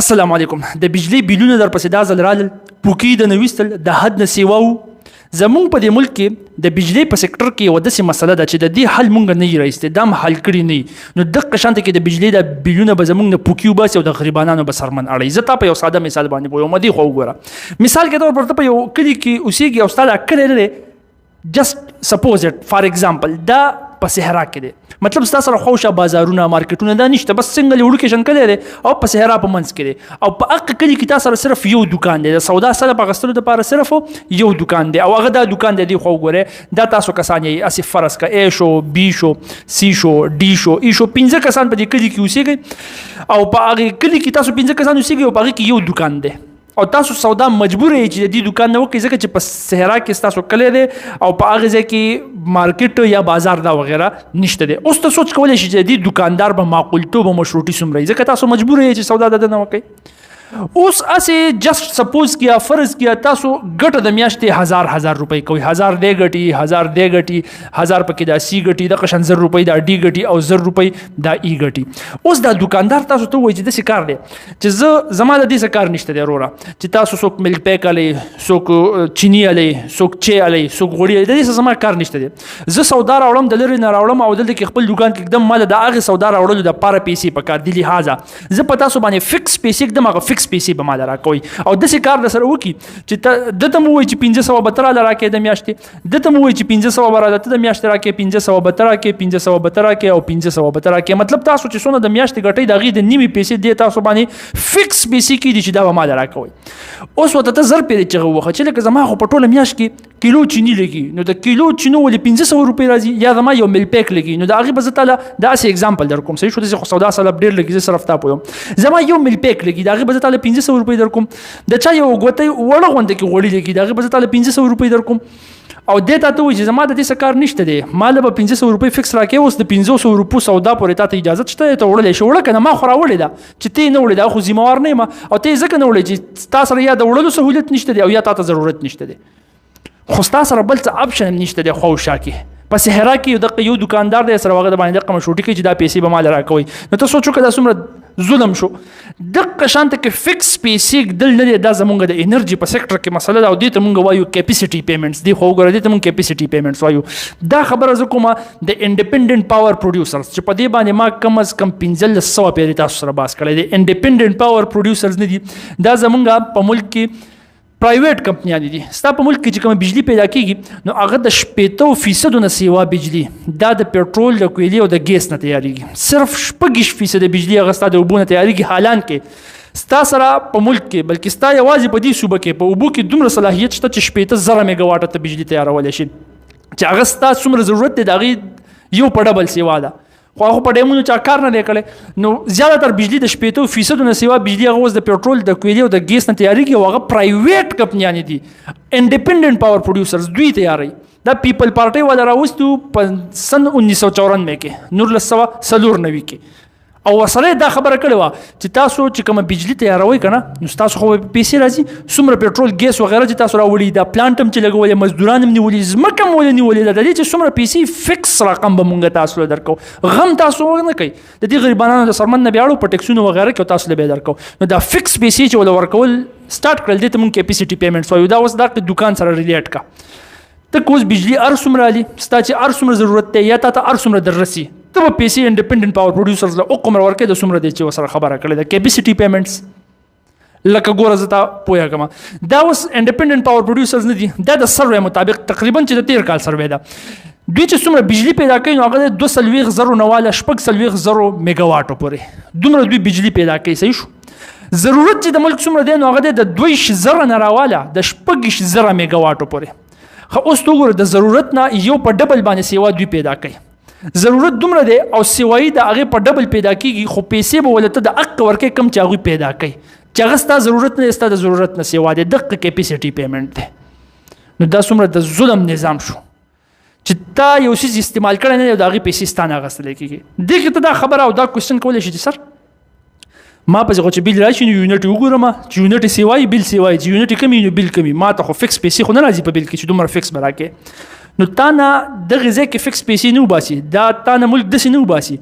السلام علیکم. د بجلی بیلونه در پسې دا ځل رالل پوکي د نویستل د حد نه سیوا وو. زمونږ په دې ملک کې د بجلی په سکتر کې یوه داسې مسله ده چې د دې حل مونږ نه یو رایستې، دا هم حل کړي نه یي. نو دغه شانته کې د بجلی د بیلونه به زمونږ نه پوکي وباسي او د غریبانانو به سرمن اړوي. زه تا په یو ساده مثال باندې پوهیم. دې خو وګوره، مثال کې طور پر ته په یو کلي کې اوسېږي او ستا دا کلی نه دی، جسټ سپوز اټ فار ایگزامپل دا په صحرا کې دی. مطلب ستا سره خوشه بازارونه مارکیټونه دا نشته، بس سنګل لوکیشن کلی دی او په صحرا په منځ کې دی او په هغه کلي کې تا سره صرف یو دکان دی، د سودا سره په اخیستلو دپاره صرف یو دکان دی او هغه دا دکان دی. خو وګورئ دا تاسو کسان یې هسې فرض که A شو B شو C شو D شو E شو 15 کسان په دې کلي کې اوسېږئ او په هغې کلي کې تاسو 15 کسان اوسېږئ او په هغې کې یو دکان دی او تاسو سودا مجبور یې چې د دې دکان نه وکړئ ځکه چې په صحرا کې ستاسو کلی دی او په هغې ځای کې مارکیټ یا بازار دا وغیره نشته دی. اوس ته سوچ کولی شي چې د دې دکاندار به معقولتوب او مشروطي څومره وي ځکه تاسو مجبور یې چې سودا د ده نه وکړئ. اوس هسې جسټ سپوز کیا فرض کیا تاسو ګټه د میاشتې 1000 روپۍ کوئ، 1000 دی ګټي 1000 دی ګټي 1000 پکې دا C ګټي دغه شان 1000 روپۍ دا D ګټي او 1000 روپۍ دا E ګټي. اوس دا دکاندار تاسو ته وایي چې داسې کار دی چې زما د دې څه کار نشته دی وروره چې تاسو څوک ملک پیک الی، څوک چینی الی، څوک چای الی، څوک غوړي الی، د دې څه زما کار نشته دی. زه سودا راوړم د لرې نه راوړم او دلته کې خپل دکان کې ږدم، ماله د هغې سودا راوړلو دپاره پیسې پکار دي، لحاظه زه په تاسو باندې فکس پیسې ږدم، هغه فکس پیسې به ماله راکوئ او داسې کار در سره وکړي چې ده ته مو وایي چې 500 به ته راله راکړې د میاشتې، ده ته مو وایي چې 500 به راله ته د میاشتې راکړې، 500 به ته راکړې، 500 به ته راکړې او 500 به ته راکړې. مطلب تاسو چې څونه د میاشتې ګټئ د هغې د نیمې پیسې دې تاسو باندې فکس پیسې کېږي چې دا به ماله راکوئ. اوس ورته ته 1000 پیرې چغه ووهه چې لکه زما خو په ټوله میاشت کې کیلو چینی لګي، نو د کیلو چینو ولې 500 روپۍ راځي، یا زما یو مل پیک لګي، نو د هغې به زه تاله داسې اګزامپل در کوم. صحیح شو، داسې خو سودا سلب ډېر لګي، زه صرف تا پوهیم. زما یو مل پیک لګي، د هغې به زه تاله 500 روپۍ در کوم. د چا یو ګوتۍ وړه غونډه کې غوړي لګي، د هغې به زه تاله 500 روپۍ در کوم او دې تا ته وایي چې زما د دې څه کار نشته دی، ماله به 500 روپۍ فکس راکړې. اوس د 500 روپو سودا پورې تا ته اجازت شته ته وړلی شي، وړه که نه ما خو راوړې ده چې ته یې نه وړې، دا خو ذمهوار نه یم او ته یې ځکه نه وړې چې ستا سره یا د وړلو سهولیت نشته دی او یا تا ته ضرورت نشته دی، خو ستا سره بل څه اپشن هم نشته دی. خواوشا کې په صحرا کې دغه یو دکاندار دی سره هغه د باندې دغه مشروطي کوي چې دا پیسې به ماله راکوئ. نو ته سوچ وکړه دا څومره ظلم شو. دغه شانته کې فکس پیسې ږدل نه دی، دا زمونږ د انرژي په سیکټر کې مسله ده او دې ته مونږ وایو کیپیسټي پیمنټس. دې خو وګوره دې ته مونږ کیپیسټي پیمنټس وایو. دا خبره زه کومه د انډیپینډنټ پاور پروډیوسرز چې په دې باندې ما کم از کم 1500 پیرې تاسو سره بحث کړی دی. انډیپینډنټ پاور پروډیوسرز نه دي، دا زمونږ په ملک کې پرایویټ کمپنیانې دي. ستا په ملک کې چې کومه بجلی پیدا کېږي نو هغه د 80% نه سیوا بجلی دا د پټرول، د کویلې او د ګیس نه تیارېږي. صرف 6% بجلی هغه ستا د اوبو نه تیارېږي. حالان کې ستا سره په ملک کې بلکې ستا یوازې په دې صوبه کې په اوبو کې دومره صلاحیت شته چې 80,000 میګاواټه ته بجلی تیارولی شي چې هغه ستا څومره ضرورت دی د هغې یو په ډبل سیوا ده. خو هغه په ډیمونو چا کار نه دی کړی. نو زیاتره بجلی د 80% نه سیوا بجلی هغه اوس د پټرول، د کویلې او د ګیس نه تیارېږي او هغه پرایویټ کمپنیانې دي، انډیپینډنټ پاور پروډیوسرز دوی تیاروي. دا پیپل پارټۍ والا راوستو په سن 1994 کې 1994 کې او ورسره دا خبره کړې وه چې تاسو چې کومه بجلی تیاروئ که نه نو ستاسو خو پیسې راځي، څومره پټرول ګیس وغیره چې تاسو راوړي، دا پلانټ هم چې لګولې، مزدوران هم نیولي، ځمکه هم ولې نیولې ده، د دې چې څومره پیسې فکس رقم به مونږ تاسو له درکو. غم تاسو نه کوئ، د دې غریبانانو د سرمن نه بیا په ټکسونو وغیره کې تاسو له بیا درکو. نو دا فکس پیسې چې ول ورکول سٹارټ کړل دې ته مونږ کیپیسټي پیمنټس وایو. دا اوس دا دکان سره ریلیټ کا ته اوس بجلی هر څومره علي ستا چې هر څومره ضرورت دی یا تا ته هر څومره در رسي ته به پیسې انډیپینډنټ پاور پروډیوسرز له عمر ورکړې د څومره دی چې ورسره خبره کړې ده کیپیسټي پیمنټس. لکه ګوره زه تا پوهېږم دا اوس انډیپینډنټ پاور پروډیوسرز نه دي، دا د سروې مطابق تقریبا چې د 13 کال سروې ده دوی چې څومره بجلی پیدا کوي نو هغه د 240 نه واله 440 میګاواټو پورې دومره دوی بجلی پیدا کوي. صحیح شو. ضرورت چې د ملک څومره دی نو هغه د 2000 نه راواله د 400 میګاواټو پورې. خو اوس ته وګوره د ضرورت نه یو په ډبل باندې سیوا دوی پیدا کوي. ضرورت دومره دی او سیوایي د هغې په ډبل پیدا کېږي خو پیسې به ولته د حق ورکوي کم چې هغوی پیدا کوي چې هغه ستا ضرورت نه دی، ستا د ضرورت نه سیوا دی. دقه کیپیسټي پیمنټ دی. نو دا څومره د ظلم نظام شو چې تا یو څیز استعمال کړی نه دی او د هغې پیسې ستا نه اخیستلی کېږي. دې کې ته دا خبره او دا کوېسچن کولی شي چې سر ما پسې خو چې بیل راشي نو یونټ وګورم چې یونټ سیوایي بیل سیوایي، چې یونټ کمي نو بیل کمي، ما ته خو فکس پیسې خو نه راځي په بیل کې چې دومره فکس به راکړې. نو تا نه دغه ځای کې فکس پیسې نه وباسي، دا تا نه ملک داسې نه وباسي،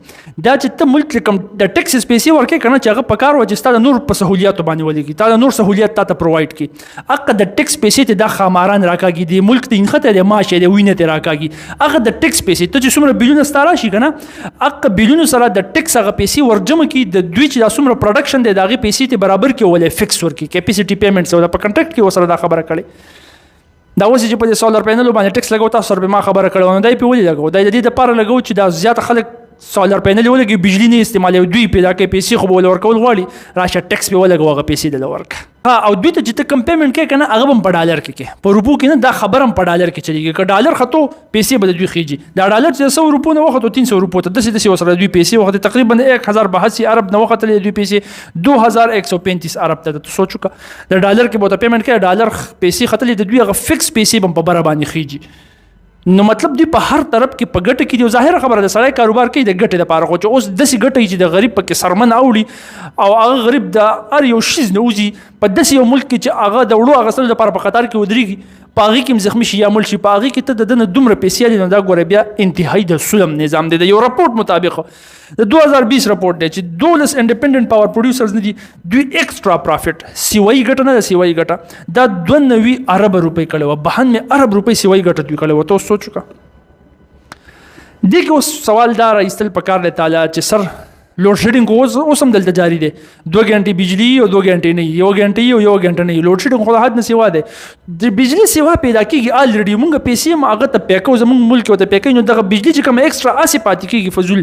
دا چې ته ملک کوم د ټیکسز پیسې ورکې کنه چې هغه په کار و چې ستا د نور په سهولیاتو باندې ولګي، تا د نور سهولیت تا ته پرووایډ کړي. هغه د ټیکس پیسې ته دا خاماران راکاږي، د ملک ته انخته د معاش د وینې ته راکاږي، هغه د ټیکس پیسې ته چې څومره بیلونه ستا راشي کنه هغه بیلونو سره د ټیکس هغه پیسې ورجمع کړي، د دوی چې دا څومره پروډکشن دی د هغې پیسې ته برابر کړي ولې فکس ورکړي، کیپیسټي پیمنټس او په کنټراکټ کې ورسره دا خبره کړې. دا اوس چې په دې سولر پینل باندې ټیکس لګو تاسو سره ما خبره کړو نو دای په ولې لګو، دای د دې لپاره لګو چې دا زیات خلک سولر پینل ولګي بجلی نه استعمالوي، دوی پیدا کوي پیسې خو به ورکول غواړي راشه ټیکس په ولګو هغه پیسې د ورک او دوی ته چې کم پیمنټ کوي کنه هغه هم په ډالر کې په روپو کې نه، دا خبر هم په ډالر کې چلیږي، که ډالر خطو پیسې به دوی خيږي، دا ډالر چې 100 روپو نه وخت 300 روپو ته دسي وسره دوی پیسې وخت تقریبا 1082 ارب نه وخت دوی پیسې 2135 ارب ته سوچو کا د ډالر کې به پیمنټ کوي، ډالر پیسې خطلې د دوی هغه فکس پیسې هم په بره باندې خيږي. نو مطلب دی په هر طرف کې په ګټه کې دی، ظاهره خبره ده سړی کاروبار کوي د ګټې لپاره، خو چې اوس داسې ګټه چې د غریب پکې سرمن اوړي او هغه غریب د هر یو شیز نه وځي په داسې یو ملک کې چې هغه د وړو اخیستلو لپاره په قطار کې ودرېږي، په هغې کې هم زخمي شي یا مړ شي، په هغې کې ته د ده نه دومره پیسې الي، نو دا ګوره بیا انتهایي د ظلم نظام دی. د یو راپورټ مطابق د 2020 راپورټ دی چې 12 انډیپینډنټ پاور پروډیوسرز نه دي دوی ایکسټرا پرافټ سیوایي ګټه نه ده، سیوایي ګټه دا 92 ارب روپۍ کړې وه، 92 ارب روپۍ سیوایي ګټه دوی کړې وه. ته اوس سوچ وکړه دې کې اوس سوال دا راایستل پکار دی تعالی چې سر لوډ شیډینګ اوس هم دلته جاری دی، 2 غنټې بجلی او 2 غنټې نه، 1 غنټې او 1 غنټه نه، لوډ شیډینګ خو د حد نه سیوا دی. د بجلی سیوا پیدا کېږي الریډي، مونږ پیسې هم هغه ته پیکو زمونږ ملک ته پیکوي، نو دغه بجلی چې کوم ایکسټرا اسې پاتې کېږي فضول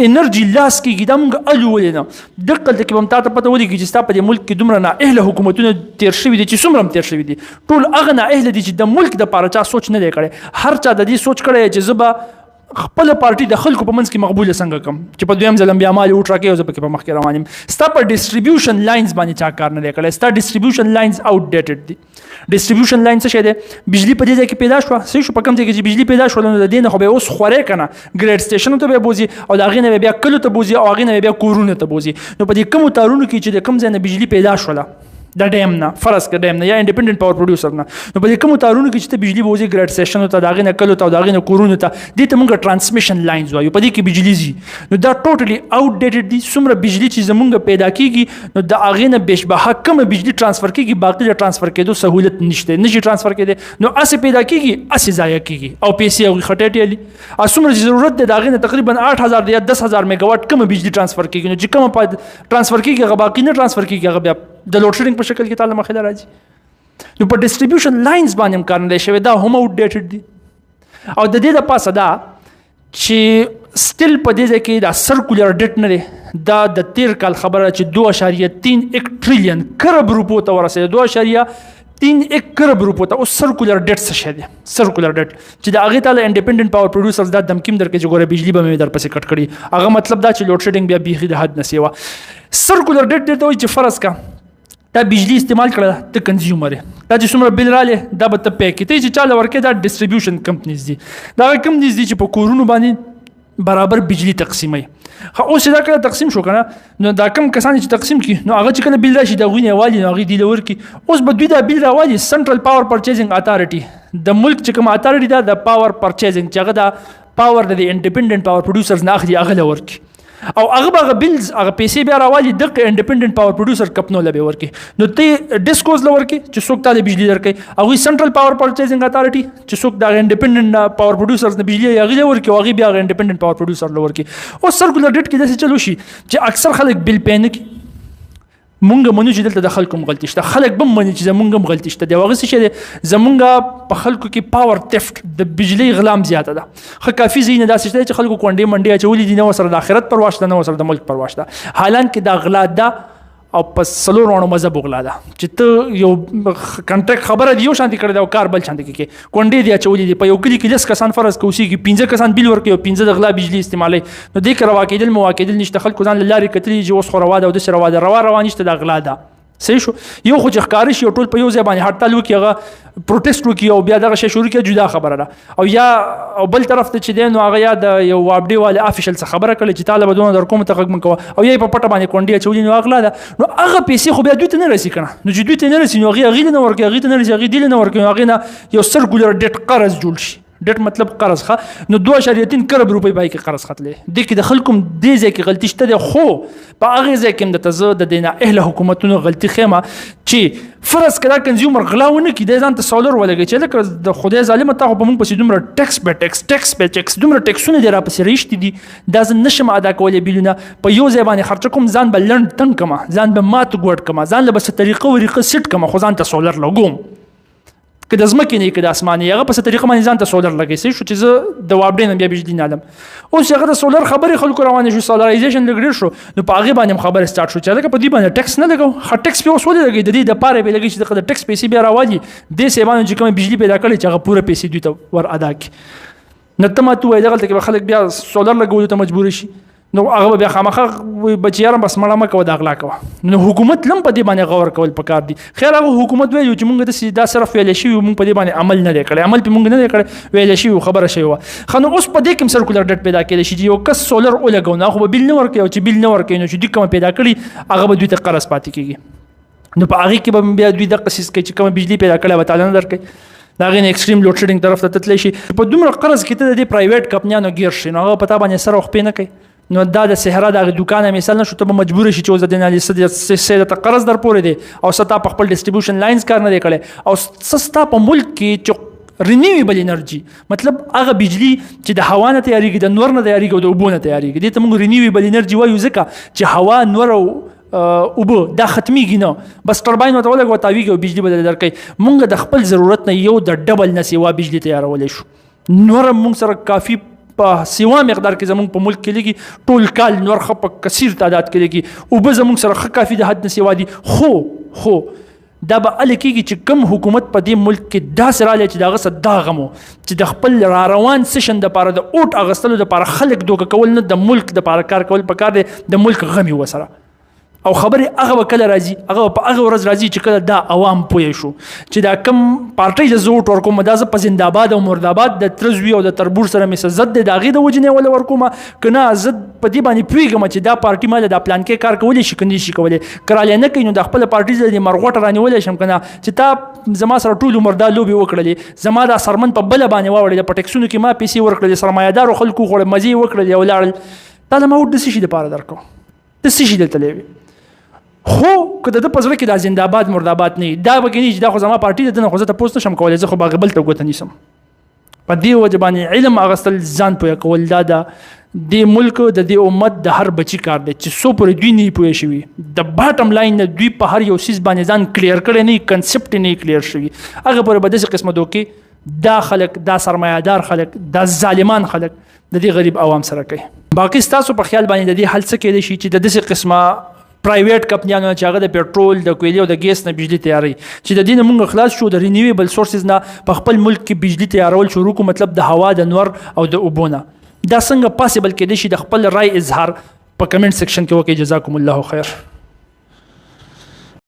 انرژي لاس کېږي دا مونږ الو ولې نه. دقل کې به هم تا ته پته ولګي چې ستا په دې ملک کې دومره نااهله حکومتونه تېر شوي دي چې څومره هم تېر شوي دي، ټول هغه نااهله دي چې د ملک دپاره چا سوچ نه دی کړی، هر چا د دې سوچ کړی چې زه به خپل پارټي د خلکو په منځ کې مقبوله څنګه کم چې په دویم ځل بیا مال وټ راکې او زه پکې په مخ کې روان یم. ستا په ډیسټریبیوشن لاینز باندې چا کار نه دی کړی، ستا ډیسټریبیوشن لاینز آوټ ډیټډ دي. ډیسټریبیوشن لاین څه شی دی؟ بجلی په دې ځای کې پیدا شوه، صحیح شو، په کوم ځای کې چې بجلی پیدا شوه نو د دې نه خو به اوس خورې که نه ګریډ سټیشنو ته به بوځي او د هغې نه بیا کلو ته بوځي او هغې نه بیا کورونو ته بوځي. نو په دې کومو تارونو کې چې د کوم ځای نه بجلی پیدا شوله د ډیم نه فرض کړه ډیم نه یا انډیپندنت پاور پروډیوسر نه، نو په دې کومو تارونو کې چې ته بجلی به وځي ګریډ سټیشنو ته، د هغې نه کلو ته او د هغې نه کورونو ته، دې ته موږ ټرانسمیشن لاینز وایو، په دې کې بجلی ځي. نو دا ټوټلي آوټ ډیټډ دي، څومره بجلی چې زمونږ پیدا کېږي نو د هغې نه بېشبهه کومه بجلی ټرانسفر کېږي، باقي د ټرانسفر کېدو سهولت نشته، نشي ټرانسفر کېدی، نو هسې پیدا کېږي هسې ضایع کېږي او پیسې هغوی خټې الي. او څومره چې ضرورت دی د هغې نه تقریبا 8000 یا 10000 میګاواټ کومه بجلی ټرانسفر کېږي، نو چې کومه ټرانسفر کېږي هغه باقي نه ټرانسفر کېږي، هغه بیا د لوډ شیډینګ په شکل کې تعالی مخې ته راځي. نو په ډیسټریبیوشن لاینز باندې هم کار نه دی شوی، دا هم آوټ ډیټډ دي. او د دې دپاسه دا چې سټل په دې ځای کې دا سرکولر ډیټ نه دی، دا د تیر کال خبره چې 2.31 ټریلیون کرب روپو ته ورسېده، 2.31 کرب روپو ته. اوس سرکولر ډیټ څه شی دی؟ سرکولر ډیټ چې د هغې تعالی انډیپندنت پاور پروډیوسرز دا دمکیم درکړي چې ګوره بجلی به مې درپسې کټ کړي، هغه مطلب دا چې لوډ شیډینګ بیا بیخي د حد نه سیوا. سرکولر ډیټ دې ته وایي چې فرض کا دا بجلی استعمال کړه ته کنزیومر یې، دا چې څومره بل رالی دا به ته پی کړې، ته چې چاله ورکې دا ډسټریبیوشن کمپنیز دي، دا هغه کمپنیز دي چې په کورونو باندې برابر بجلی تقسیموي. اوس چې دا کله تقسیم شو که نه نو دا کم کسان چې تقسیم کړي نو هغه چې کله بل راشي د هغوی نه والي نو هغوی دیله ورکړي. اوس به دوی دا بل راوالي سنټرل پاور پرچیزنګ اتارټي، د ملک چې کوم اتارټي ده د پاور پرچیزنګ چې هغه دا پاور د انډیپندنت پاور پروډیوسرز نه اخلي هغه له ورکړي، او هغه به هغه بلز هغه پیسې بیا راوالي دغه انډیپندنت پاور پروډیوسر کمپنو له به ورکړي. نو ته ډسکوز له ورکړي چې څوک تا د بجلی درکوي، هغوی سنټرل پاور پرچیزنګ اتارټي چې څوک د انډیپندنت پاور پروډیوسرز نه بجلی هغې له ورکړي او هغې بیا هغه انډیپندنت پاور پروډیوسر له ورکړي. اوس سرکولر ډیټ کې داسې چلو شي چې اکثر خلک بل پی نه کړي. مونږ منو چې دلته د خلکو هم غلطي شته، خلک به هم مني چې زمونږ هم غلطي شته. د هغه څه شی دی زمونږ په خلکو کې پاور تفت د بجلی غلام زیاته ده. ښه کافي ځایونه داسې شته چې خلکو کونډې منډې اچولي دي، نه ورسره د آخرت پروا شته، نه ورسره د ملک پروا شته، حالانکې دا غلا ده او په څلور وړو مذهب غلا ده چې ته یو کنټریکټ خبره دی یو شانتي کړی ده او کار بل شانتي کې کونډې دي اچولي دي. په یو کلي کې 10 کسان فرض که اوسېږي 15 کسان بیل ورکوي او 15 د غلا بجلي استعمالوي، نو دې کې روا کېدل موا کېدل نشته. خلکو ځان له لارې کتلي چې اوس خو روا ده او داسې روا ده، روا نشته، دا غلا ده. صحیح شو. یو خو چې ښکاره شي او ټول په یو ځای باندې هړتال وکړي، هغه پروټیسټ وکړي او بیا دغه شی شروع کړي، جدا خبره ده. او یا او بل طرف ته چې دی نو هغه یا د یو وابډې والي افیشل څه خبره کړې چې طالبه دونه در کوم ته غږ مه کوه، او یا یې په پټه باندې کونډې اچولي، نو اغلا ده. نو هغه پیسې خو بیا دوی ته نه رسي که نه، نو چې دوی ته نه رسي نو هغې له نه ورکوي، هغې ته نه رسي هغې دې له نه ورکوي، نو هغې نه یو سرکولر ډیټ قرض جوړ شي. ډیټ مطلب قرض ښه نو 2.3 کروڑ روپۍ پای کې قرض ختلې دې کې د خلکو دې ځای کې غلطي شته ده خو په هغه ځای کې د تزه د دینه اهل حکومتونو غلطي خیمه چې فرض کړه کنزیومر غلاونه کې د ځان ته سولر ولګي چې لکه د خدای ظالم ته په موږ پسې دومره ټیکس به ټیکس دومره ټیکسونه دی را پسې ریشتي دي دا زه نشم ادا کولی بیلونه په یو ځای باندې خرچه کوم ځان به لنډ تنګ کما ځان به مات ګوډ کما ځان له بس طریقه وریقه سیټ کما خو ځان ته سولر لګوم که د ځمکې نه که د اسماني هغه په طریقه باندې ځان ته سولر لګی شو چې زه د واپډې نه بیا بجلی نه علم اوس هغه د سولر خبرې خلکو روانې شو سولرایزیشن لګ شو نو په هغې باندې خبره سټارټ شو چې هلکه په دې باندې ټیکس نه لګو ښه ټیکس پې اوس ولې لګوي د دې دپاره پې لګوي چې دغه د ټیکس پیسې بیا راوالي دې سیبانو چې کومه بجلي پیدا کړې چې هغه پوره پیسې دوی ته ور ادا کړي نو ته ماته وایي دغلته کې به خلک بیا سولر لګولو ته مجبور شي نو هغه بیا خامخا بچیاره بس مړه مه کوه د اغلا کوه نو حکومت لم په دې باندې غور کول پکار دي خیر هغه حکومت ویلو چې مونږ داسې دا صرف ویلی شوي مونږ په دې باندې عمل نه دی کړی عمل پې مونږ نه دی کړی ویلی شوي خبره شوې وه ښه نو اوس په دې کې هم سرکولر ډټ پیدا کېدی شي چې یو کس سولر ولګو نو هغه به بیل نه ورکوي او چې بیل نه ورکوي نو چې دوی کومه پیدا کړي هغه به دوی ته قرض پاتې کېږي نو په هغې کې به بیا دوی دغه څیز کوي چې کومه بجلي پیدا کړې به تعالی نه درکوي د هغې نه ایکسټریم لوډ شیډینګ طرف ته تتلی شي په دومره قرض کې ته د دې پرایویټ کمپنیانو ګیر شي نو هغه په تا باندې سر او خپې نه کوي نو دا د صحرا د هغې دوکانه مثال نه شو ته به مجبور شي چې اوس د دې نه څه درته قرض در پورې دی او څه تا په خپل ډسټریبیوشن لاینز کار نه دی کړی او څه ستا په ملک کې چې رینیویبل انرژي مطلب هغه بجلی چې د هوا نه تیارېږي د نور نه تیارېږي او د اوبو نه تیارېږي دې ته موږ رینیویبل انرژي وایو ځکه چې هوا نور او اوبه دا ختمیږي نه بس ټرباین ورته ولګوه تاویږي او بجلي به درته درکوي موږ د خپل ضرورت نه یو د ډبل نه سوا بجلي تیارولی شو نور هم موږ سره کافي په سیوا مقدار کې زمونږ په ملک کې لګي ټول کال نور ښه په کثیر تعداد کې لګي اوبه زمونږ سره ښه کافي د حد نه سوا دي خو دا به هله کېږي چې کوم حکومت په دې ملک کې داسې رالی چې د هغه څه دا غم چې د خپل را روان سیشن دپاره د اوټ اخیستلو دپاره خلک دوکه کول نه د ملک دپاره کار کول پکار دی د ملک غم یې ورسره او خبرې هغه به کله راځي هغه په هغه ورځ راځي چې کله دا عوام پوه شو چې دا کم پارټۍ له زه ووټ ورکوم دا زه په زنده‌آباد او مردآباد د تره زوی او د تربور سره مې څه ضد دی د هغې د وجې نه یې وله ورکوم که نه زه په دې باندې پوهېږم چې دا پارټي ما له دا پلانکې کار کولی شي که نه شي کولی که رالی نه کوي نو د خپله پارټي زه د مرغوټه رانیولی شم که نه چې تا زما سره ټول عمر دا لوبې وکړلې زما دا سرمن په بله باندې واوړېده په ټکسونو کې ما پیسې ورکړلې سرمایهدارو خلکو وخوړې مزې یې وکړلې او لاړل تا له ما وټ د څه شي دپاره درکړو د څه شي دلته وي خو که د ده په زړه کې دا زنده‌آباد مردآباد نه وي دا به کې نه چې دا خو زما پارټي ده دنه خو زه تپوس نشم کولی زه خو به هغې بل ته ګوته نیسم په دې وجه باندې علم اخیستل ځان پوهه کول دا د دې ملک د دې امت د هر بچي کار دی چې څو پورې دوی نه پوه شوي د باټم لاین نه دوی په هر یو څیز باندې ځان کلیر کړی نه وي کنسپټ یې نه کلیر شوي هغه پورې به داسې قسمه دوکې دا خلک دا سرمایهدار خلک دا ظالمان خلک د دې غریب عوام سره کوي باقي ستاسو په خیال باندې د دې حل څه کیدی شي چې د داسې قسمه پرایویټ کمپنیانو چې هغه د پټرول د کویلې او د ګیس نه بجلی تیاروي چې د دې نه موږ خلاص شو د رینیویبل سورسز نه په خپل ملک کې بجلی تیارول شروع کو مطلب د هوا د نور او د اوبو نه دا څنګه پاسبل کېدی شي د خپل رای اظهار په کمنټ سیکشن کې وکړئ جزاکم الله خیر